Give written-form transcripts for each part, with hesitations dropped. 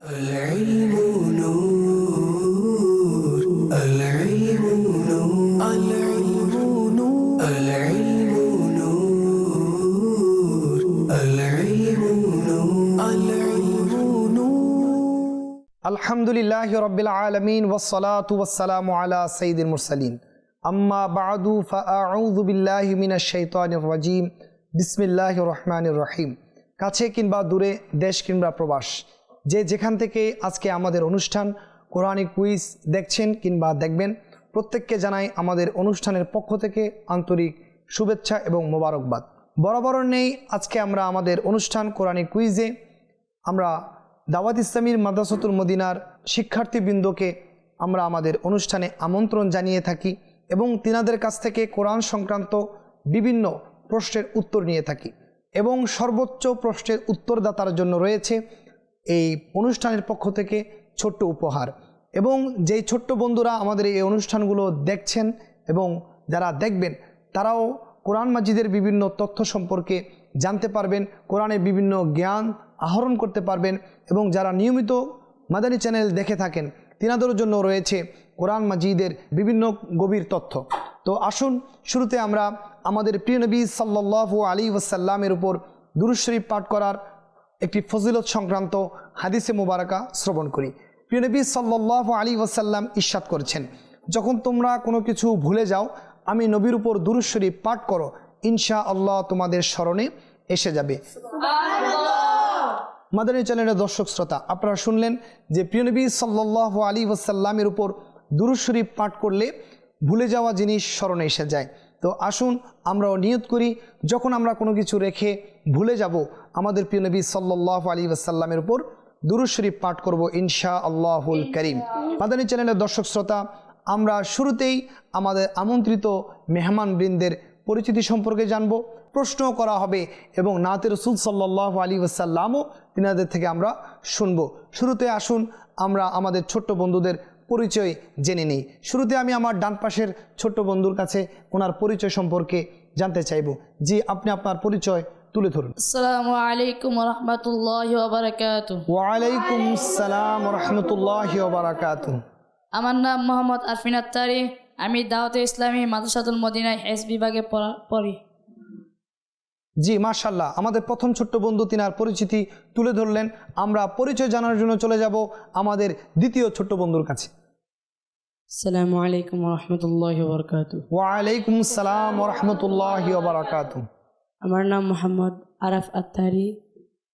العلم نور العلم نور العلم نور العلم نور العلم نور العلم نور الحمد لله رب العالمين والصلاة والسلام على سيد المرسلين أما بعد فأعوذ بالله من الشيطان الرجيم بسم الله الرحمن الرحيم কাছে কিংবা দূরে দেশ কিংবা প্রবাস যে যেখান থেকে আজকে আমাদের অনুষ্ঠান কোরআনিক কুইজ দেখছেন কিংবা দেখবেন প্রত্যেককে জানাই আমাদের অনুষ্ঠানের পক্ষ থেকে আন্তরিক শুভেচ্ছা এবং মোবারকবাদ। বরাবর নেই আজকে আমরা আমাদের অনুষ্ঠান কোরআনিক কুইজে আমরা দাওয়াত ইসলামীর মাদ্রাসাতুল মদিনার শিক্ষার্থীবৃন্দকে আমরা আমাদের অনুষ্ঠানে আমন্ত্রণ জানিয়ে থাকি এবং তিনাদের কাছ থেকে কোরআন সংক্রান্ত বিভিন্ন প্রশ্নের উত্তর নিয়ে থাকি এবং সর্বোচ্চ প্রশ্নের উত্তরদাতার জন্য রয়েছে এই অনুষ্ঠানের পক্ষ থেকে ছোট্ট উপহার। এবং যেই ছোট্ট বন্ধুরা আমাদের এই অনুষ্ঠানগুলো দেখছেন এবং যারা দেখবেন তারাও কোরআন মাজিদের বিভিন্ন তথ্য সম্পর্কে জানতে পারবেন, কোরআনের বিভিন্ন জ্ঞান আহরণ করতে পারবেন এবং যারা নিয়মিত মাদানী চ্যানেল দেখে থাকেন তিনাদের জন্য রয়েছে কোরআন মাজিদের বিভিন্ন গভীর তথ্য। তো আসুন শুরুতে আমরা আমাদের প্রিয় নবী সাল্লাল্লাহু আলাইহি ওয়াসাল্লামের উপর দুরূদ শরীফ পাঠ করার একটি ফজিলত সংক্রান্ত হাদিসে মুবারাকা শ্রবণ করি। প্রিয় নবী সাল্লাল্লাহু আলাইহি ওয়াসাল্লাম ইরশাদ করেছেন, যখন তোমরা কোনো কিছু ভুলে যাও আমি নবীর উপর দুরূদ শরীফ পাঠ করো, ইনশাআল্লাহ তোমাদের স্মরণে এসে যাবে। মাদানী চ্যানেলের দর্শক শ্রোতা, আপনারা শুনলেন যে প্রিয় নবী সাল্লাল্লাহু আলাইহি ওয়াসাল্লামের উপর দুরূদ শরীফ পাঠ করলে ভুলে যাওয়া জিনিস স্মরণে এসে যায়। তো আসুন আমরাও নিয়ত করি, যখন আমরা কোনো কিছু রেখে ভুলে যাব আমাদের প্রিয় নবী সাল্লাল্লাহু আলাইহি ওয়াসাল্লামের উপর দুরূদ শরীফ পাঠ করব ইনশাআল্লাহুল কারীম। মাদানী চ্যানেলের দর্শক শ্রোতা, আমরা শুরুতেই আমাদের আমন্ত্রিত মেহমানবৃন্দের পরিচিতি সম্পর্কে জানব, প্রশ্ন করা হবে এবং নাতে রাসূল সাল্লাল্লাহু আলাইহি ওয়াসাল্লামও তিনাদের থেকে আমরা শুনব। শুরুতে আসুন আমরা আমাদের ছোট্ট বন্ধুদের পরিচয় জেনে নিই। শুরুতে আমি আমার ডান পাশের ছোট্ট বন্ধুর কাছে ওনার পরিচয় সম্পর্কে জানতে চাইব। জি, আপনি আপনার পরিচয় তুলে ধরুন। আসসালামু আলাইকুম ওয়া রাহমাতুল্লাহি ওয়া বারাকাতুহু। ওয়া আলাইকুম আসসালাম ওয়া রাহমাতুল্লাহি ওয়া বারাকাতুহু। আমার নাম মোহাম্মদ আরফিন আত্তারি, আমি দাওয়াতে ইসলামী মাদ্রাসাতুল মদিনায় হেফজ বিভাগে পড়ি। জি মাশাআল্লাহ, আমাদের প্রথম ছোট্ট বন্ধু তিনার পরিচিতি তুলে ধরলেন। আমরা পরিচয় জানার জন্য চলে যাব আমাদের দ্বিতীয় ছোট্ট বন্ধুর কাছে। আসসালামু আলাইকুম ওয়া রাহমাতুল্লাহি ওয়া বারাকাতুহু। ওয়া আলাইকুম আসসালাম ওয়া রাহমাতুল্লাহি ওয়া বারাকাতুহু। আমার নাম মোহাম্মদ আরাফ আত্তারি,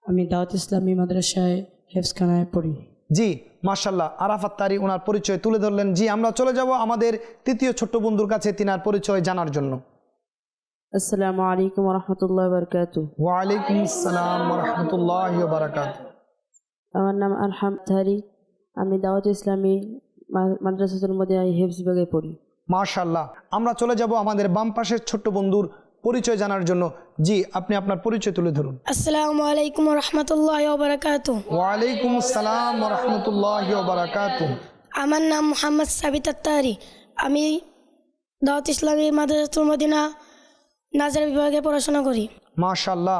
আমি দাওয়াত ইসলামী মাদ্রাসায় হেফজখানায় পড়ি। জি মাশাআল্লাহ, আরাফ আত্তারি ওনার পরিচয় তুলে ধরলেন। জি, আমরা চলে যাব আমাদের তৃতীয় ছোট্ট বন্ধুর কাছে তিনার পরিচয় জানার জন্য। আসসালামু আলাইকুম ওয়া রাহমাতুল্লাহি ওয়া বারাকাতুহু। ওয়া আলাইকুম আসসালাম ওয়া রাহমাতুল্লাহি ওয়া বারাকাতুহু। আমার নাম আরহাম আত্তারি, আমি দাওয়াত ইসলামী মাদ্রাসাতুল মদিনায় হেফজ বিভাগে পড়ি। মাশাআল্লাহ, আমরা চলে যাব আমাদের বাম পাশের ছোট্ট বন্ধুর পরিচয় জানার জন্য। জি, আপনি আপনার পরিচয় তুলে ধরুন। আসসালামু আলাইকুম ওয়া রাহমাতুল্লাহি ওয়া বারাকাতুহু। ওয়া আলাইকুম আসসালাম ওয়া রাহমাতুল্লাহি ওয়া বারাকাতুহু। আমার নাম মোহাম্মদ সাবিত আত্তারি, আমি দাওয়াত ইসলামী মাদ্রাসাতুল মদিনা নাজার বিভাগে পড়াশোনা করি। মাশাআল্লাহ,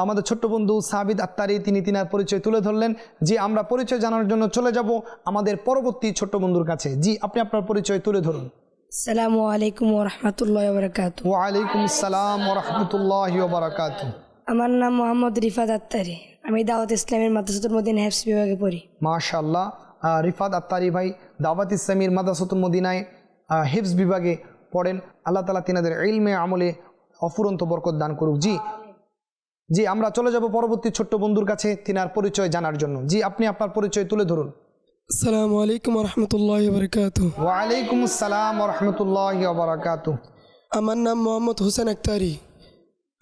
আমাদের ছোট্ট বন্ধু সাবিত আত্তারি তিনি তিনার পরিচয় তুলে ধরলেন। জি, আমরা পরিচয় জানার জন্য চলে যাব আমাদের পরবর্তী ছোট্ট বন্ধুর কাছে। জি, আপনি আপনার পরিচয় তুলে ধরুন। আসসালামু আলাইকুম ওয়া রাহমাতুল্লাহি ওয়া বারাকাতুহু। ওয়া আলাইকুম আসসালাম ওয়া রাহমাতুল্লাহি ওয়া বারাকাতুহু। আমার নাম মোহাম্মদ রিফাত আত্তারি, আমি দাওয়াত ইসলামীর মাদ্রাসাতুল মদিনা হেফজ বিভাগে পড়ি। মাশাআল্লাহ, রিফাত আত্তারি ভাই দাওয়াত ইসলামীর মাদ্রাসাতুল মদিনায় হিফজ বিভাগে পড়েন। আল্লাহ তাআলা তিনাদের ইলমে আমলে অফুরন্ত বরকত দান করুক। জি জি, আমরা চলে যাব পরবর্তী ছোট্ট বন্ধুর কাছে তিনার পরিচয় জানার জন্য। জি, আপনি আপনার পরিচয় তুলে ধরুন। আসসালামু আলাইকুম ওয়া রাহমাতুল্লাহি ওয়া বারাকাতুহু। ওয়া আলাইকুম আসসালাম ওয়া রাহমাতুল্লাহি ওয়া বারাকাতুহু। আমার নাম মোহাম্মদ হোসেন আক্তারি,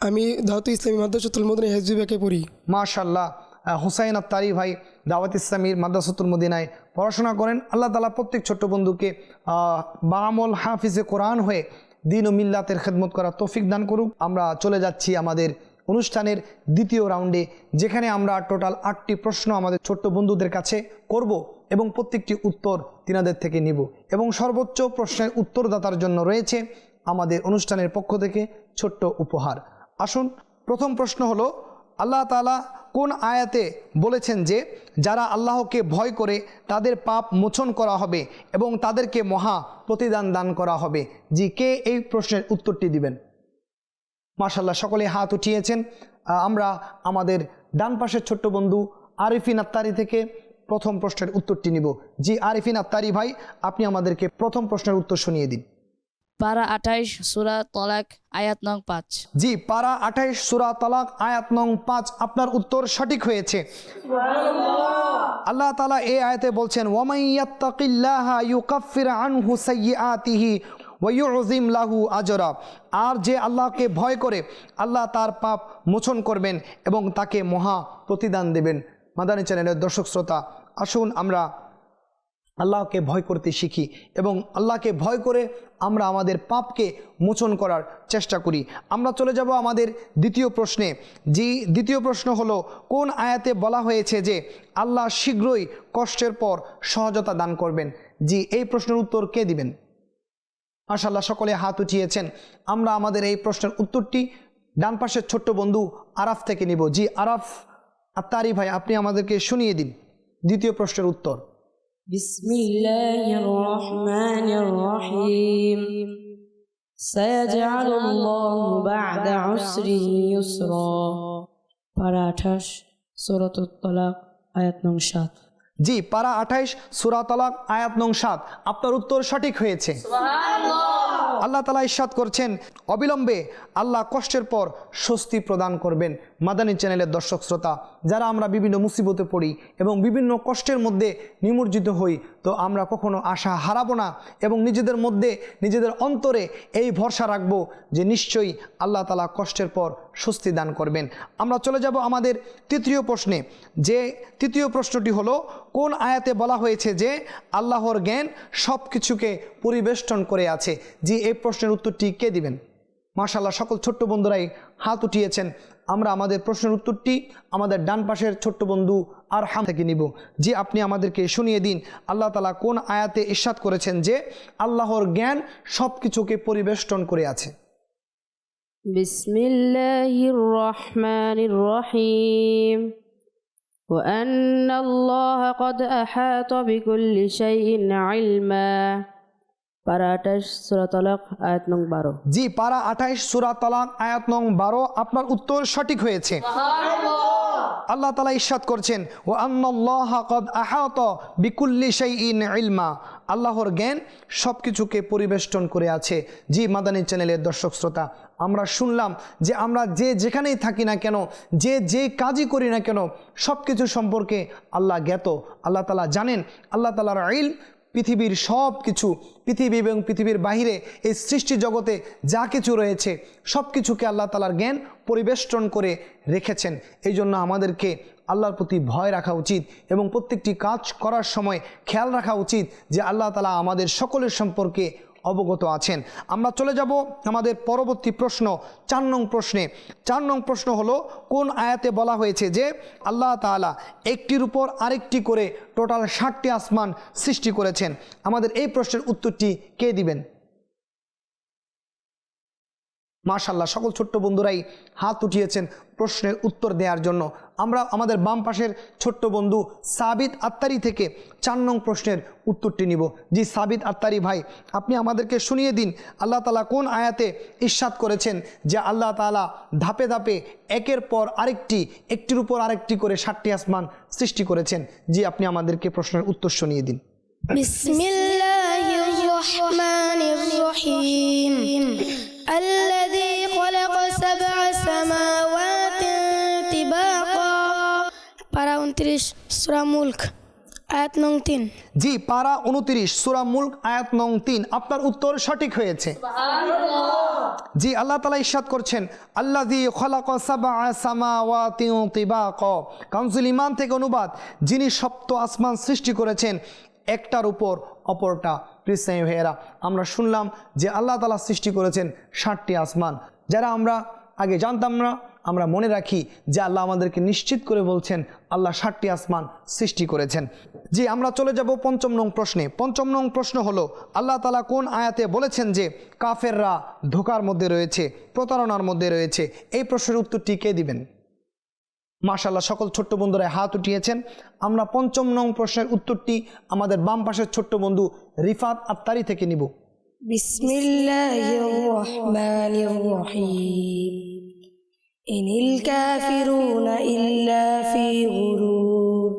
আমি দাওয়াত ইসলামী মাদ্রাসাতুল মদিনা হেফজ বিভাগে পড়ি। মাশাআল্লাহ, হুসাইন আত্তারি ভাই দাওয়াত ইসলামীর মাদ্রাসাতুল মদিনায় পড়াশোনা করেন। আল্লাহ তাআলা প্রত্যেক ছোট্ট বন্ধুকে বাআমল হাফিজে কোরআন হয়ে দ্বীন ও মিল্লাতের খেদমত করার তৌফিক দান করুক। আমরা চলে যাচ্ছি আমাদের অনুষ্ঠানের দ্বিতীয় রাউন্ডে, যেখানে আমরা টোটাল 8টি প্রশ্ন আমাদের ছোট্ট বন্ধুদের কাছে করব এবং প্রত্যেকটি উত্তর তিনাদের থেকে নিব এবং সর্বোচ্চ প্রশ্নের উত্তরদাতার জন্য রয়েছে আমাদের অনুষ্ঠানের পক্ষ থেকে ছোট্ট উপহার। আসুন, প্রথম প্রশ্ন হলো আল্লাহ তাআলা কোন আয়াতে বলেছেন যে যারা আল্লাহকে ভয় করে তাদের পাপ মোচন করা হবে এবং তাদেরকে মহা প্রতিদান দান করা হবে? জি, কে এই প্রশ্নের উত্তরটি দিবেন? মাশাআল্লাহ, সকলে হাত উঠিয়েছেন। আমরা আমাদের ডান পাশের ছোট্ট বন্ধু আরিফিন আত্তারি থেকে প্রথম প্রশ্নের উত্তরটি নিব। জি আরিফিন আত্তারি ভাই, আপনি আমাদেরকে প্রথম প্রশ্নের উত্তর শুনিয়ে দিন। পারা 28 সূরা তলাক আয়াত নং 5। জি, পারা 28 সূরা তালাক আয়াত নং 5, আপনার উত্তর সঠিক হয়েছে। আল্লাহ তাআলা এই আয়াতে বলছেন, ওয়ামান ইয়াত্তাকিল্লাহা ইউকাফির আনহু সাইয়্যাতিহি ওয়া ইউযিম লাহু আজরা। আর যে আল্লাহকে ভয় করে আল্লাহ তার পাপ মোচন করবেন এবং তাকে মহা প্রতিদান দেবেন। মাদানী চ্যানেলের দর্শক শ্রোতা, আসুন আমরা আল্লাহকে ভয় করতে শিখি এবং আল্লাহকে ভয় করে আমরা আমাদের পাপকে মোচন করার চেষ্টা করি। আমরা চলে যাব আমাদের দ্বিতীয় প্রশ্নে। জি, দ্বিতীয় প্রশ্ন হলো, কোন আয়াতে বলা হয়েছে যে আল্লাহ শীঘ্রই কষ্টের পর সহজতা দান করবেন? জি, এই প্রশ্নের উত্তর কে দিবেন? মাশাআল্লাহ, সকলে হাত উঠিয়েছেন। আমরা আমাদের এই প্রশ্নের উত্তরটি ডান পাশের ছোট্ট বন্ধু আরাফ থেকে নিব। জি আরাফ আত্তারি ভাই, আপনি আমাদেরকে শুনিয়ে দিন দ্বিতীয় প্রশ্নের উত্তর। বিসমিল্লাহির রহমানির রহিম। সায়াজআলুল্লাহু বা'দা উসরি ইউসরা। পারা 28 সূরাতুত তালাক আয়াত নং 7। জি, পারা 28 সূরা তালাক আয়াত নং 7, আপনার উত্তর সঠিক হয়েছে। আল্লাহ তাআলা ইরশাদ করছেন, অবিলম্বে আল্লাহ কষ্টের পর স্বস্তি প্রদান করবেন। মাদানী চ্যানেলের দর্শক শ্রোতা, যারা আমরা বিভিন্ন মুসিবতে পড়ি এবং বিভিন্ন কষ্টের মধ্যে নিমজ্জিত হই, তো আমরা কখনো আশা হারাবো না এবং নিজেদের মধ্যে নিজেদের অন্তরে এই ভরসা রাখবো যে নিশ্চয়ই আল্লাহ তাআলা কষ্টের পর স্বস্তি দান করবেন। আমরা চলে যাব আমাদের তৃতীয় প্রশ্নে। যে তৃতীয় প্রশ্নটি হলো, কোন আয়াতে বলা হয়েছে যে আল্লাহর জ্ঞান সব কিছুকে পরিবেষ্টন করে আছে? জি, এই প্রশ্নের উত্তরটি কে দিবেন? মাশাআল্লাহ, সকল ছোট্ট বন্ধুরাই হাত উঠিয়েছেন। আমরা আমাদের প্রশ্নের উত্তরটি আমাদের ডান পাশের ছোট্ট বন্ধু আরহাম থেকে নিব। জি, আপনি আমাদেরকে শুনিয়ে দিন আল্লাহ তাআলা কোন আয়াতে ইরশাদ করেছেন যে আল্লাহর জ্ঞান সব কিছুকে পরিবেষ্টন করে আছে? বিসমিল্লাহির রহমানির রহিম। وأن الله قد أحاط بكل شيء علما। পারা 28 সূরা তালাক আয়াত নং 12। জি, পারা 28 সূরা তালাক আয়াত নং 12, আপনার উত্তর সঠিক হয়েছে। আল্লাহ তাআলা ইরশাদ করছেন, ওয়া আন্নাল্লাহা ক্বাদ আহাতা বিকুল্লি শাইইন ইলমা। আল্লাহর জ্ঞান সব কিছুকে পরিবেষ্টন করে আছে। জি মাদানী চ্যানেলের দর্শক শ্রোতা, আমরা শুনলাম যে আমরা যে যেখানেই থাকি না কেন, যে কাজই করি না কেন, সব কিছু সম্পর্কে আল্লাহ জ্ঞাত। আল্লাহ তাআলা জানেন। আল্লাহ তাআলার ইলম পৃথিবীর সব কিছু, পৃথিবী এবং পৃথিবীর বাহিরে এই সৃষ্টি জগতে যা কিছু রয়েছে সব কিছুকে আল্লাহ তাআলার জ্ঞান পরিবেষ্টন করে রেখেছেন। এই জন্য আমাদেরকে আল্লাহর প্রতি ভয় রাখা উচিত এবং প্রত্যেকটি কাজ করার সময় খেয়াল রাখা উচিত যে আল্লাহ তাআলা আমাদের সকলের সম্পর্কে অবগত আছেন। আমরা চলে যাব আমাদের পরবর্তী প্রশ্ন, 4 নং প্রশ্নে। 4 নং প্রশ্ন হলো, কোন আয়াতে বলা হয়েছে যে আল্লাহ তাআলা একটির উপর আরেকটি করে টোটাল 60টি আসমান সৃষ্টি করেছেন? আমাদের এই প্রশ্নের উত্তরটি কে দিবেন? মাশাআল্লাহ, সকল ছোট্ট বন্ধুরাই হাত উঠিয়েছেন প্রশ্নের উত্তর দেওয়ার জন্য। আমরা আমাদের বাম পাশের ছোট্ট বন্ধু সাবিত আত্তারি থেকে 4 নং প্রশ্নের উত্তরটি নিব। জি সাবিত আত্তারি ভাই, আপনি আমাদেরকে শুনিয়ে দিন আল্লাহ তাআলা কোন আয়াতে ইরশাদ করেছেন যে আল্লাহ তাআলা ধাপে ধাপে একের পর আরেকটি, একটির উপর আরেকটি করে 60টি আসমান সৃষ্টি করেছেন? জি, আপনি আমাদেরকে প্রশ্নের উত্তর শুনিয়ে দিন। বিসমিল্লাহির রহমানির রহিম। الذي خلق 7 سماوات طباقا। পারা 29 সূরা মুলক আয়াত নং 3। জি, পারা 29 সূরা মুলক আয়াত নং 3, আপনার উত্তর সঠিক হয়েছে। জি, আল্লাহ তাআলা ইরশাদ করছেন, আল্লাযী খালাকা 7 সামাওয়াতি তিবাকা। কানজুল ঈমান থেকে অনুবাদ, যিনি সপ্ত আসমান সৃষ্টি করেছেন একটার উপর অপরটা। প্রিয় ভাইয়েরা, আমরা শুনলাম যে আল্লাহ তাআলা সৃষ্টি করেছেন 60টি আসমান। যারা আমরা আগে জানতাম না, আমরা মনে রাখি যে আল্লাহ আমাদেরকে নিশ্চিত করে বলছেন আল্লাহ 60টি আসমান সৃষ্টি করেছেন। জি, আমরা চলে যাব 5 নং প্রশ্নে। 5 নং প্রশ্ন হলো, আল্লাহ তাআলা কোন আয়াতে বলেছেন যে কাফেররা ধোঁকার মধ্যে রয়েছে, প্রতারণার মধ্যে রয়েছে? এই প্রশ্নের উত্তরটি কে দিবেন? মাশাআল্লাহ, সকল ছোট্ট বন্ধুরা হাত উঠিয়েছেন। আমরা ৫ম নং প্রশ্নের উত্তরটি আমাদের বাম পাশের ছোট্ট বন্ধু রিফাত আত্তারি থেকে নিব। বিসমিল্লাহির রহমানির রহিম ইনিল কাফিরুনা ইল্লা ফি গুরুর।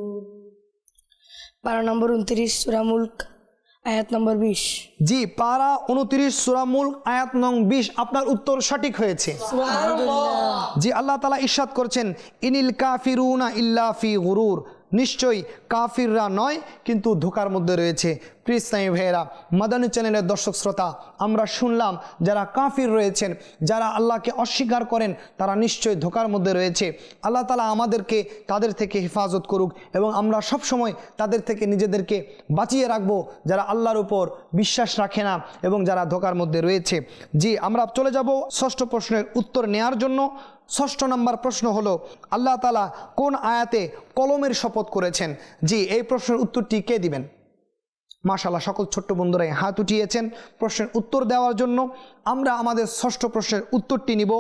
পারা নম্বর 29 সূরা মুলক আয়াত নম্বর 20। জি, পারা 29 সূরা মুলক আয়াত নং 20। আপনার উত্তর সঠিক হয়েছে। জি, আল্লাহ তাআলা ইরশাদ করছেন ইনিল কাফিরুনা ইল্লা ফি গুরুর, নিশ্চয়ই কাফিররা নয় কিন্তু ধোকার মধ্যে রয়েছে। প্রিয় ইসলামী ভাইয়েরা, মাদানী চ্যানেলের দর্শক শ্রোতা, আমরা শুনলাম যারা কাফির রয়েছেন, যারা আল্লাহকে অস্বীকার করেন, তারা নিশ্চয়ই ধোকার মধ্যে রয়েছে। আল্লাহ তাআলা আমাদেরকে তাদের থেকে হেফাজত করুক এবং আমরা সব সময় তাদের থেকে নিজেদেরকে বাঁচিয়ে রাখবো যারা আল্লাহর উপর বিশ্বাস রাখে না এবং যারা ধোকার মধ্যে রয়েছে। জি, আমরা চলে যাব ষষ্ঠ প্রশ্নের উত্তর নেয়ার জন্য। ষষ্ঠ নম্বর প্রশ্ন হলো, আল্লাহ তাআলা কোন আয়াতে কলমের শপথ করেছেন? জি, এই প্রশ্নের উত্তরটি কে দিবেন? মাশাআল্লাহ, সকল ছোট্ট বন্ধুরাই হাত উঠিয়েছেন প্রশ্নের উত্তর দেওয়ার জন্য। আমরা আমাদের ষষ্ঠ প্রশ্নের উত্তরটি নিব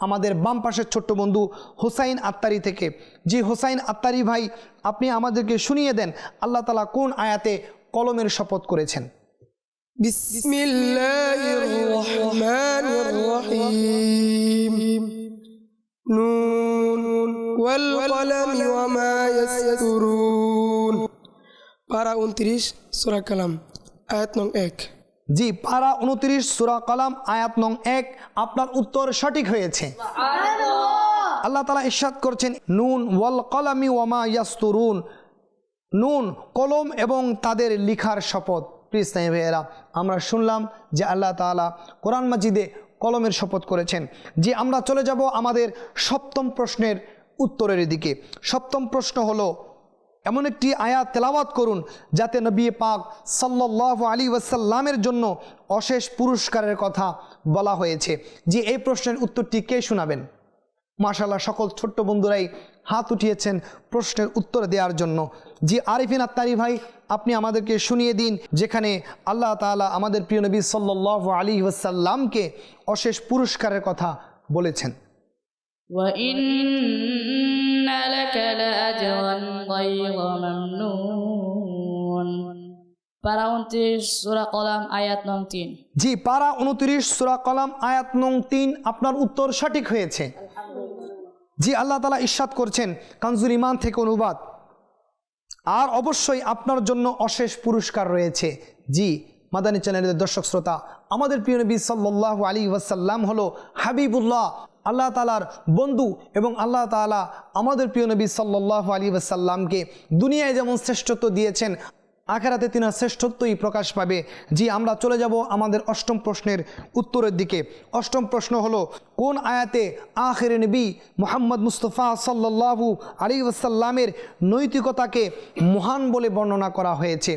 আমাদের বাম পাশের ছোট্ট বন্ধু হুসাইন আত্তারি থেকে। জি, হুসাইন আত্তারি ভাই, আপনি আমাদেরকে শুনিয়ে দেন আল্লাহ তাআলা কোন আয়াতে কলমের শপথ করেছেন? বিসমিল্লাহির রহমানির রহিম নুন ওয়াল কলামি ওয়া মা ইয়াসতুরুন। পারা 29 সূরা কালাম আয়াত নং 1। জি, পারা 29 সূরা কালাম আয়াত নং 1। আপনার উত্তর সঠিক হয়েছে। আল্লাহ তাআলা ইরশাদ করছেন নুন ওয়াল কলামি ওয়া মা ইয়াসতুরুন, নুন কলম এবং তাদের লিখার শপথ। প্রিয় ইসলামী ভাইয়েরা, আমরা শুনলাম যে আল্লাহ তাআলা কোরআন মাজিদে কলমের শপথ করেছেন। যে আমরা চলে যাব আমাদের সপ্তম প্রশ্নের উত্তরের দিকে। সপ্তম প্রশ্ন হলো, এমন একটি আয়াত তেলাওয়াত করুন যাতে নবী পাক সাল্লাল্লাহু আলাইহি ওয়াসাল্লামের জন্য অশেষ পুরস্কারের কথা বলা হয়েছে। যে এই প্রশ্নের উত্তরটি কে শোনাবেন? মাশাআল্লাহ, সকল ছোট্ট বন্ধুরাই হাত উঠিয়েছেন প্রশ্নের উত্তর দেওয়ার জন্য। জি, আরিফিন আত্তারি ভাই, আপনি আমাদেরকে শুনিয়ে দিন যেখানে আল্লাহ তাআলা আমাদের প্রিয় নবী সাল্লাল্লাহু আলাইহি ওয়াসাল্লামকে অশেষ পুরস্কারের কথা বলেছেন। وَإِنَّ لَكَ لَأَجْرًا غَيْرَ مَمْنُونٍ। পারা 29 সূরা কলাম আয়াত নং 3। জি, পারা 29 সূরা কলাম আয়াত নং 3। আপনার উত্তর সঠিক হয়েছে। জি, আল্লাহ তাআলা ইরশাদ করছেন কানজুল ঈমান থেকে অনুবাদ, আর অবশ্যই আপনার জন্য অশেষ পুরস্কার রয়েছে। জি, মাদানী চ্যানেলের দর্শক শ্রোতা, আমাদের প্রিয় নবী সাল্লাল্লাহু আলাইহি ওয়াসাল্লাম হলো হাবিবুল্লাহ, আল্লাহ তাআলার বন্ধু, এবং আল্লাহ তাআলা আমাদের প্রিয় নবী সাল্লাল্লাহু আলাইহি ওয়াসাল্লামকে দুনিয়ায় যেমন শ্রেষ্ঠত্ব দিয়েছেন, আখিরাতে তিনার শ্রেষ্ঠত্বই প্রকাশ পাবে। জি, আমরা চলে যাব আমাদের অষ্টম প্রশ্নের উত্তরের দিকে। অষ্টম প্রশ্ন হলো, কোন আয়াতে আখির নবী মুহাম্মদ মুস্তাফা সাল্লাল্লাহু আলাইহি ওয়াসাল্লামের নৈতিকতাকে মহান বলে বর্ণনা করা হয়েছে?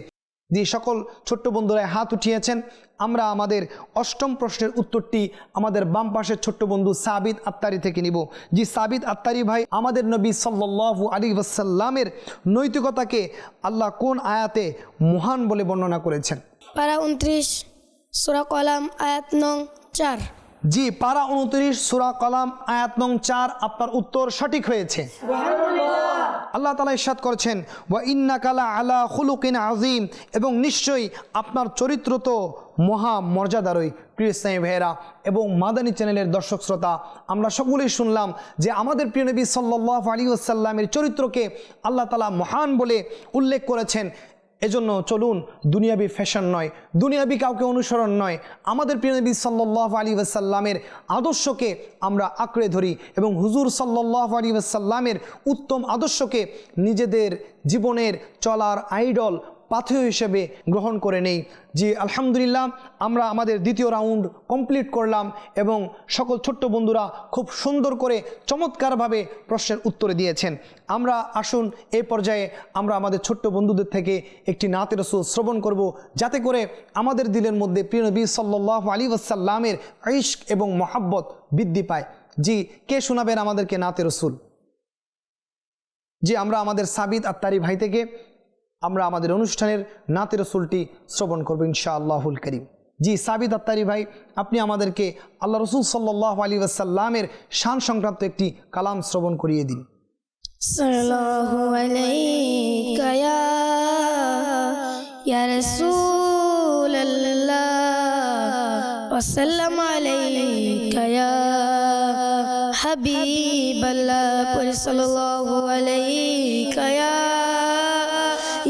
জি, সকল ছোট্ট বন্ধুরা হাত উঠিয়েছেন। আমরা আমাদের অষ্টম প্রশ্নের উত্তরটি আমাদের বাম পাশের ছোট্ট বন্ধু সাবিত আত্তারি থেকে নিব। জি, সাবিত আত্তারি ভাই, আমাদের নবী সাল্লাল্লাহু আলাইহি ওয়াসাল্লামের নৈতিকতাকে আল্লাহ কোন আয়াতে মহান বলে বর্ণনা করেছেন? পারা 29 সূরা কলাম আয়াত নং 4। জি, পারা 29 সূরা কলাম আয়াত নং 4। আপনার উত্তর সঠিক হয়েছে। আল্লাহ তাআলা ইরশাদ করেছেন ওয়া ইন্নাকা লা আলা খুলুকিন আযীম, এবং নিশ্চয়ই আপনার চরিত্র তো মহা মর্যাদারই। প্রিয় ইসলামী ভাইয়েরা এবং মাদানী চ্যানেলের দর্শক শ্রোতা, আমরা সকলেই শুনলাম যে আমাদের প্রিয় নবী সাল্লাল্লাহু আলাইহি ওয়াসাল্লামের চরিত্রকে আল্লাহ তাআলা মহান বলে উল্লেখ করেছেন। এজন্য চলুন দুনিয়াবি ফ্যাশন নয়, দুনিয়াবি কাউকে অনুসরণ নয়, আমাদের প্রিয় নবী সাল্লাল্লাহু আলাইহি ওয়াসাল্লামের আদর্শকে আমরা আঁকড়ে ধরি এবং হুজুর সাল্লাল্লাহু আলাইহি ওয়াসাল্লামের উত্তম আদর্শকে নিজেদের জীবনের চলার আইডল পাথেয় হিসেবে গ্রহণ করে নেই। জি, আলহামদুলিল্লাহ, আমরা আমাদের দ্বিতীয় রাউন্ড কমপ্লিট করলাম এবং সকল ছোট্ট বন্ধুরা খুব সুন্দর করে চমৎকারভাবে প্রশ্নের উত্তর দিয়েছেন। আমরা আসুন এই পর্যায়ে আমরা আমাদের ছোট্ট বন্ধুদের থেকে একটি নাতে রাসূল শ্রবণ করব, যাতে করে আমাদের দিলের মধ্যে প্রিয় নবী সাল্লাল্লাহু আলাইহি ওয়াসাল্লামের ইশক এবং মহব্বত বৃদ্ধি পায়। জি, কে শোনাবেন আমাদেরকে নাতে রাসূল? জি, আমরা আমাদের সাবিত আত্তারি ভাই থেকে আমরা আমাদের অনুষ্ঠানের নাতে রাসূলটি শ্রবণ করব ইনশাআল্লাহুল কারীম। জি, সাবিত আত্তারি ভাই, আপনি আমাদেরকে আল্লাহ রাসূল সাল্লাল্লাহু আলাইহি ওয়াসাল্লামের শান সংক্রান্ত একটি কালাম শ্রবণ করিয়ে দিন। सल्लल्लाहु अलैका या रसूल अल्लाह वसल्लम अलैका या हबीब अल्लाह पर सल्लल्लाहु अलैका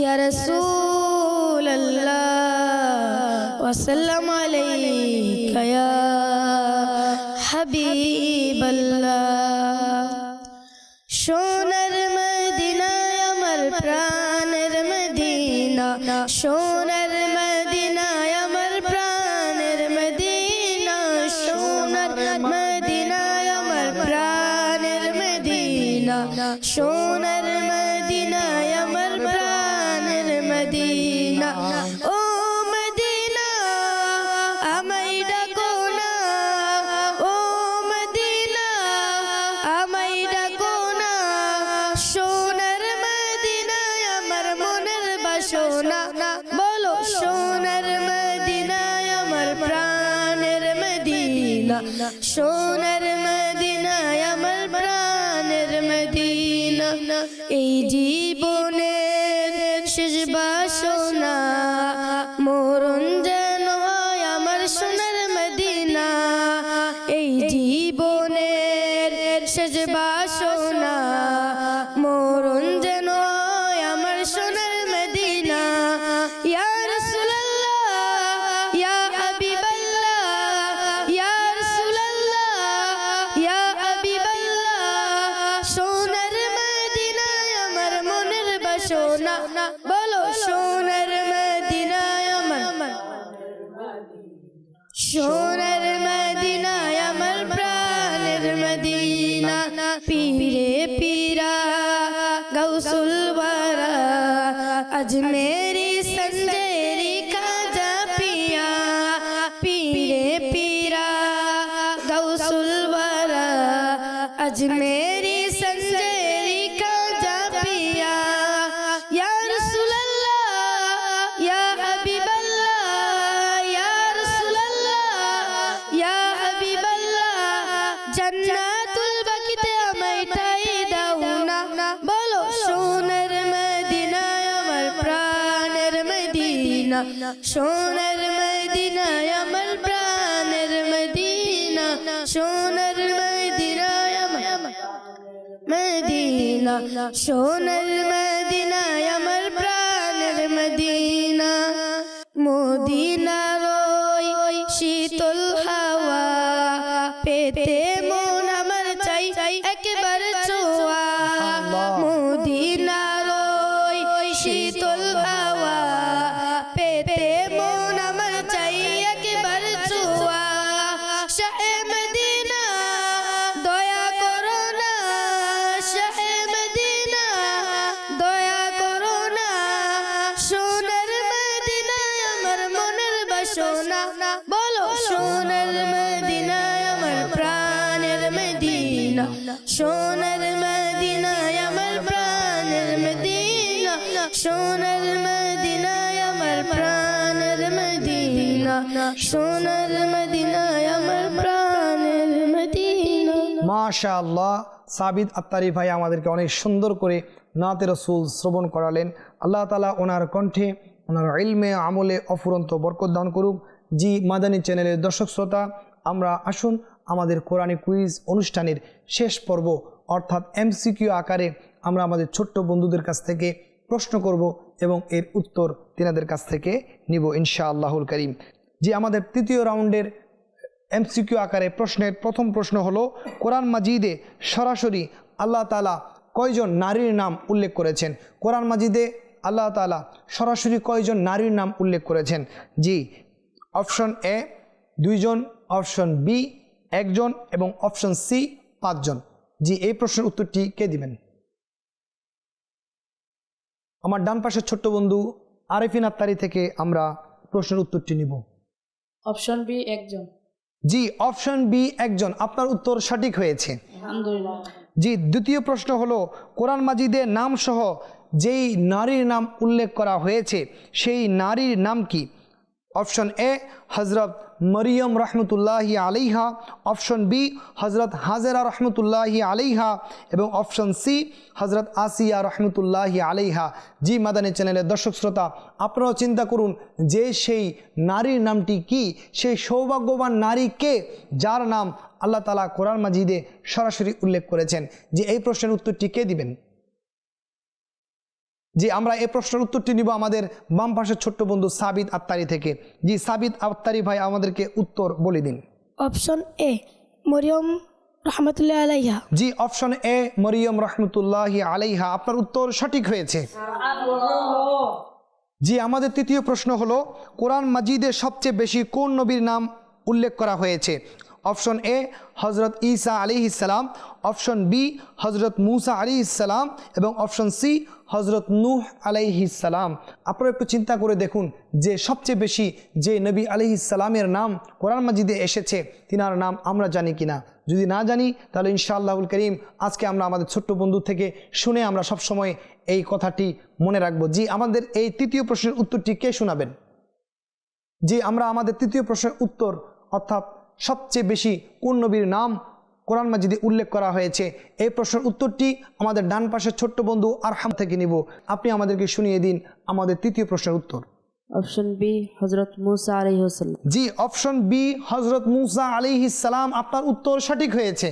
या रसूल अल्लाह वसल्लम अलैका या हबीब अल्लाह সোনার মদিনায় আমার প্রাণের মদিনা সোনার মদিনায় আমার প্রাণের মদিনা সোনার মদিনায় আমার প্রাণের মদিনা সোনার মদিনায় আমার প্রাণের মদিনা ও মদিনা আমায় ডাকো না ও মদিনা আমায় ডাকো না সোনার মদিনায় আমার মনের বাসনা বলো সোনার মদিনায় আমার প্রাণের মদিনা সোনার মদিনায় আমার প্রাণের মদিনা এই জীবনের শেষ বাসনা মরণ যেন হয় আমার সোনার মদিনা এই জীবনের শেষ বাসনা মরণ যেন হয় আমার সোনার মদিনা ইয়া রাসূলুল্লাহ ইয়া হাবিবাল্লাহ ইয়া রাসূলুল্লাহ ইয়া হাবিবাল্লাহ সোনার মদিনায় আমার মনের বাসনা বলো সোনার মদিনায় আমার সোনার মদিনায় আমার প্রাণের মদিনা পীরে পীরা গৌসুল বারা अजमेरी संजेरी खाजा पिया पीरे पीरा गौसुल वारा अजमेरी संजेरी खाजा पिया या रसूल अल्लाह या हबीब अल्लाह या रसूल अल्लाह या हबीब अल्लाह जन्नतुल बकीते আমায় ঠাই দাও না বলো সোনার মদিনায় আমার প্রাণের মদিনা সোনার মদিনায় আমার প্রাণের মদিনা সোনার মদিনায় আমার মদিনা সোনার মদিনায় আমার প্রাণের মদিনা মদিনার ওই শীতল হাওয়া পেতে মন আমার চাই একবার ছোঁয়া মদিনার ওই শীতল হাওয়া পেতে মন আমার চাই একবার ছোঁয়া শাহে মদিনা দয়া করো না শাহে মদিনা দয়া করো না সোনার মদিনায় আমার মনের বাসনা বলো সোনার মদিনায় আমার প্রাণের মদিনা সোনার মদিনায় আমার প্রাণের মদিনা সোনার মদিনায় আমার প্রাণের মদিনা সোনার মদিনায় আমার প্রাণের মদিনা মাশাআল্লাহ সাবিত আত্তারি ভাই আমাদেরকে অনেক সুন্দর করে নাতে রসুল শ্রবণ করালেন। আল্লাহ তাআলা ওনার কণ্ঠে ওনার ইলমে আমলে অফুরন্ত বরকত দান করুক। জি মাদানী চ্যানেলের দর্শক শ্রোতা, আমরা আসুন আমাদের কোরআনী কুইজ অনুষ্ঠানের শেষ পর্ব অর্থাৎ এমসিকিউ আকারে আমরা আমাদের ছোট্ট বন্ধুদের কাছ থেকে প্রশ্ন করব এবং এর উত্তর তিনাদের কাছ থেকে নিব ইনশাআল্লাহুল করিম। জি আমাদের তৃতীয় রাউন্ডের এমসিকিউ আকারে প্রশ্নের প্রথম প্রশ্ন হলো, কোরআন মাজিদে সরাসরি আল্লাহ তাআলা কয়জন নারীর নাম উল্লেখ করেছেন? কোরআন মাজিদে আল্লাহ তাআলা সরাসরি কয়জন নারীর নাম উল্লেখ করেছেন? জি অপশন এ 2 জন, অপশন বি 1 জন এবং অপশন সি 5 জন। জি এই প্রশ্নের উত্তরটি কে দিবেন? আমার ডান পাশের ছোট্ট বন্ধু আরেফিন আত্তারি থেকে আমরা প্রশ্নের উত্তরটি নিব। অপশন বি 1 জন। জি অপশন বি 1 জন, আপনার উত্তর সঠিক হয়েছে আলহামদুলিল্লাহ। জি দ্বিতীয় প্রশ্ন হলো, কোরআন মাজিদে নাম সহ যেই নারীর নাম উল্লেখ করা হয়েছে সেই নারীর নাম কি? অপশন এ হজরত মরিয়ম রহমতুল্লাহি আলাইহা, অপশন বি হজরত হাজেরা রহমতুল্লাহি আলাইহা এবং অপশন সি হজরত আসিয়া রহমতুল্লাহি আলাইহা। জি মাদানী চ্যানেলের দর্শক শ্রোতা, আপনারাও চিন্তা করুন যে সেই নারীর নামটি কি, সেই সৌভাগ্যবান নারী কে যার নাম আল্লাহ তাআলা কোরআন মাজিদে সরাসরি উল্লেখ করেছেন। যে এই প্রশ্নের উত্তরটি কে দিবেন? জি আমরা এই প্রশ্নের উত্তরটি নিব আমাদের বাম পাশের ছোট্ট বন্ধু সাবিত আত্তারি থেকে। জি সাবিত আত্তারি ভাই আমাদেরকে উত্তর বলে দিন। অপশন এ মরিয়ম রহমতুল্লাহ আলাইহা। জি অপশন এ মরিয়ম রহমতুল্লাহি আলাইহা, আপনার উত্তর সঠিক হয়েছে। জি আমাদের তৃতীয় প্রশ্ন হলো কোরআন মাজিদে সবচেয়ে বেশি কোন নবীর নাম উল্লেখ করা হয়েছে? অপশন এ হজরত ঈসা আলাইহিস সালাম, অপশন বি হজরত মুসা আলাইহিস সালাম এবং অপশন সি হজরত নূহ আলাইহিস সালাম। আপনারা একটু চিন্তা করে দেখুন যে সবচেয়ে বেশি যে নবী আলাইহিস সালামের নাম কোরআন মাজিদে এসেছে তিনার নাম আমরা জানি কিনা। যদি না জানি তাহলে ইনশাআল্লাহুল করিম আজকে আমরা আমাদের ছোট্ট বন্ধু থেকে শুনে আমরা সবসময় এই কথাটি মনে রাখবো। জি আমাদের এই তৃতীয় প্রশ্নের উত্তরটি কে শোনাবেন? জি আমরা আমাদের তৃতীয় প্রশ্নের উত্তর অর্থাৎ সবচেয়ে বেশি কোন নবীর নাম কোরআন মাজিদে উল্লেখ করা হয়েছে এই প্রশ্নের উত্তরটি আমাদের ডান পাশের ছোট্ট বন্ধু আরহাম থেকে নিব। আপনি আমাদেরকে শুনিয়ে দিন আমাদের তৃতীয় প্রশ্নের উত্তর। অপশন বি হজরত মুসা আলাইহিস সালাম। জি অপশন বি হজরত মুসা আলাইহিস সালাম, আপনার উত্তর সঠিক হয়েছে।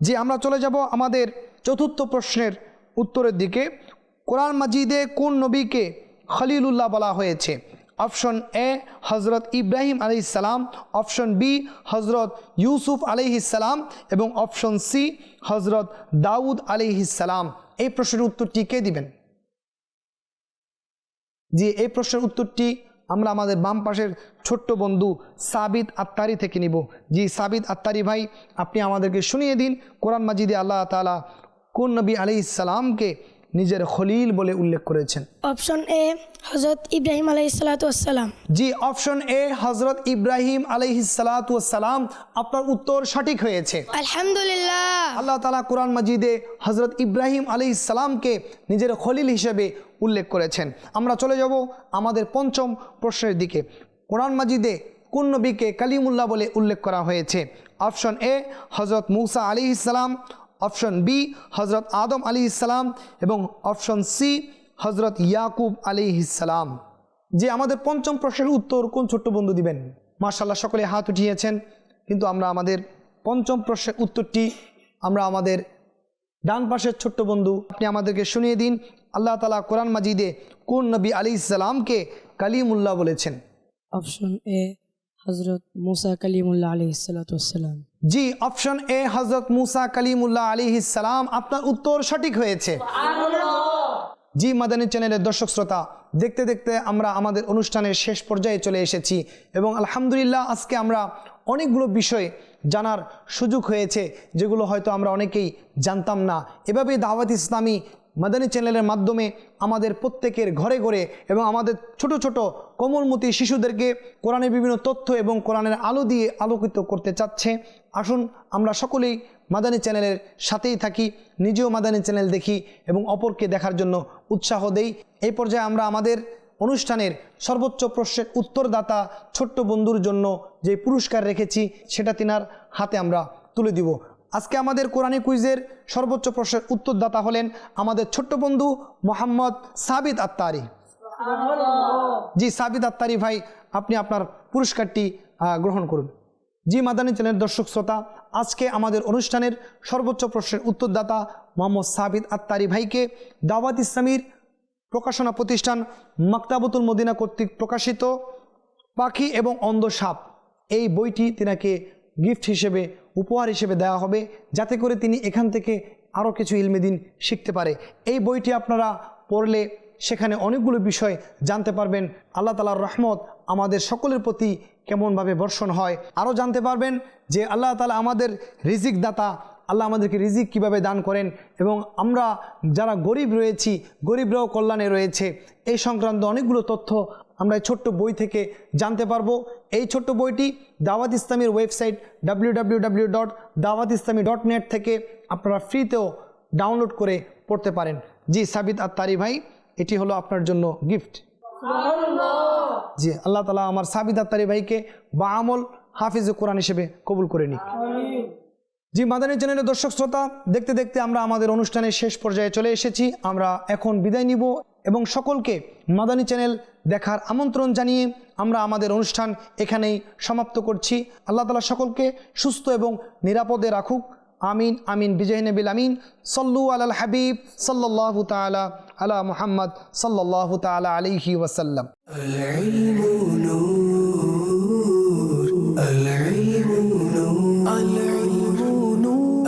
জি আমরা চলে যাব আমাদের চতুর্থ প্রশ্নের উত্তরের দিকে। কোরআন মাজিদে কোন নবীকে খলিলুল্লাহ বলা হয়েছে? অপশন এ হজরত ইব্রাহিম আলাইহিস সালাম, অপশন বি হজরত ইউসুফ আলাইহিস সালাম এবং অপশন সি হজরত দাউদ আলাইহিস সালাম। এই প্রশ্নের উত্তরটি কে দিবেন? জি এই প্রশ্নের উত্তরটি আমরা আমাদের বাম পাশের ছোট্ট বন্ধু সাবিত আত্তারি থেকে নিব। জি সাবিত আত্তারি ভাই আপনি আমাদেরকে শুনিয়ে দিন কোরআন মাজিদে আল্লাহ তাআলা কোন নবী আলাইহিস সালামকে নিজের খলিল বলে উল্লেখ করেছেন? অপশন এ হজরত ইব্রাহিম আলাইহিসসালাম। জি অপশন এ হজরত ইব্রাহিম আলাইহিসসালাম, আপনার উত্তর সঠিক হয়েছে। আলহামদুলিল্লাহ। আল্লাহ তাআলা কোরআন মাজিদে হজরত ইব্রাহিম আলাইহিসসালামকে নিজের খলিল হিসেবে উল্লেখ করেছেন। আমরা চলে যাব আমাদের পঞ্চম প্রশ্নের দিকে। কোরআন মাজিদে কোন নবীকে কালিমুল্লাহ বলে উল্লেখ করা হয়েছে? অপশন এ হজরত মুসা আলাইহিস সালাম, অপশন বি হজরত আদম আলাইহিস সালাম এবং অপশন সি হজরত ইয়াকুব আলাইহিস সালাম। যে আমাদের পঞ্চম প্রশ্নের উত্তর কোন ছোট্ট বন্ধু দিবেন? মাশাআল্লাহ সকলে হাত উঠিয়েছেন, কিন্তু আমরা আমাদের পঞ্চম প্রশ্নের উত্তরটি আমরা আমাদের ডান পাশের ছোট্ট বন্ধু আপনি আমাদেরকে শুনিয়ে দিন আল্লাহ তাআলা কোরআন মাজিদে কোন নবী আলাইহিস সালামকে কালিমুল্লাহ বলেছেন? অপশন এ হজরত মুসা কালিমুল্লাহ আলাইহিসসালাম। জি অপশন এ হজরত মুসা কালিমুল্লাহ আলাইহিস সালাম, আপনার উত্তর সঠিক হয়েছে। জি মাদানী চ্যানেলের দর্শক শ্রোতা, দেখতে দেখতে আমরা আমাদের অনুষ্ঠানের শেষ পর্যায়ে চলে এসেছি এবং আলহামদুলিল্লাহ আজকে আমরা অনেকগুলো বিষয় জানার সুযোগ হয়েছে যেগুলো হয়তো আমরা অনেকেই জানতাম না। এভাবেই দাওয়াত ইসলামী মাদানী চ্যানেলের মাধ্যমে আমাদের প্রত্যেকের ঘরে ঘরে এবং আমাদের ছোট ছোট কোমলমতি শিশুদেরকে কোরআনের বিভিন্ন তথ্য এবং কোরআনের আলো দিয়ে আলোকিত করতে চাচ্ছে। আসুন আমরা সকলেই মাদানী চ্যানেলের সাথেই থাকি, নিজেও মাদানী চ্যানেল দেখি এবং অপরকে দেখার জন্য উৎসাহ দেই। এই পর্যায়ে আমরা আমাদের অনুষ্ঠানের সর্বোচ্চ প্রশ্নের উত্তরদাতা ছোট্ট বন্ধুর জন্য যে পুরস্কার রেখেছি সেটা তিনার হাতে আমরা তুলে দিব। আজকে আমাদের কোরআনী কুইজের সর্বোচ্চ প্রশ্নের উত্তরদাতা হলেন আমাদের ছোট্ট বন্ধু মোহাম্মদ সাবিত আত্তারি। জি সাবিত আত্তারি ভাই আপনি আপনার পুরস্কারটি গ্রহণ করুন। জি মাদানী চ্যানেলের দর্শক শ্রোতা, আজকে আমাদের অনুষ্ঠানের সর্বোচ্চ প্রশ্নের উত্তরদাতা মোহাম্মদ সাবিত আত্তারি ভাইকে দাওয়াত ইসলামীর প্রকাশনা প্রতিষ্ঠান মাকতাবতুল মদিনা কর্তৃক প্রকাশিত পাখি এবং অন্ধ সাপ এই বইটি তিনাকে গিফট হিসেবে উপহার হিসেবে দেওয়া হবে, যাতে করে তিনি এখান থেকে আরও কিছু ইলমে দিন শিখতে পারে। এই বইটি আপনারা পড়লে সেখানে অনেকগুলো বিষয় জানতে পারবেন। আল্লাহ তাআলার রহমত আমাদের সকলের প্রতি কেমনভাবে বর্ষণ হয়, আরও জানতে পারবেন যে আল্লাহ তাআলা আমাদের রিজিক দাতা, আল্লাহ আমাদেরকে রিজিক কিভাবে দান করেন এবং আমরা যারা গরিব রয়েছি গরিবরাও কল্যাণে রয়েছে, এই সংক্রান্ত অনেকগুলো তথ্য আমরা এই ছোট্ট বই থেকে জানতে পারবো। এই ছোট্ট বইটি দাওয়াত ইসলামীর ওয়েবসাইট www.dawatislami.net থেকে আপনারা ফ্রিতেও ডাউনলোড করে পড়তে পারেন। জি সাবিত আত্তারি ভাই, এটি হলো আপনার জন্য গিফট। জি, আল্লাহ তাআলা আমার সাবিত আত্তারি ভাইকে বা আমল হাফিজ কোরআন হিসেবে কবুল করে নিক। জি, মাদানী চ্যানেলের দর্শক শ্রোতা, দেখতে দেখতে আমরা আমাদের অনুষ্ঠানের শেষ পর্যায়ে চলে এসেছি। আমরা এখন বিদায় নিব এবং সকলকে মাদানী চ্যানেল দেখার আমন্ত্রণ জানিয়ে আমরা আমাদের অনুষ্ঠান এখানেই সমাপ্ত করছি। আল্লাহ তাআলা সকলকে সুস্থ এবং নিরাপদে রাখুক। আমিন আমিন বিজয় নবিল আমিন। সল্লু আলাল হাবিব সাল্লাল্লাহু তাআলা আলা মুহাম্মদ সাল্লাল্লাহু তাআলা আলাইহি ওয়াসাল্লাম। العلم نور العلم نور العلم نور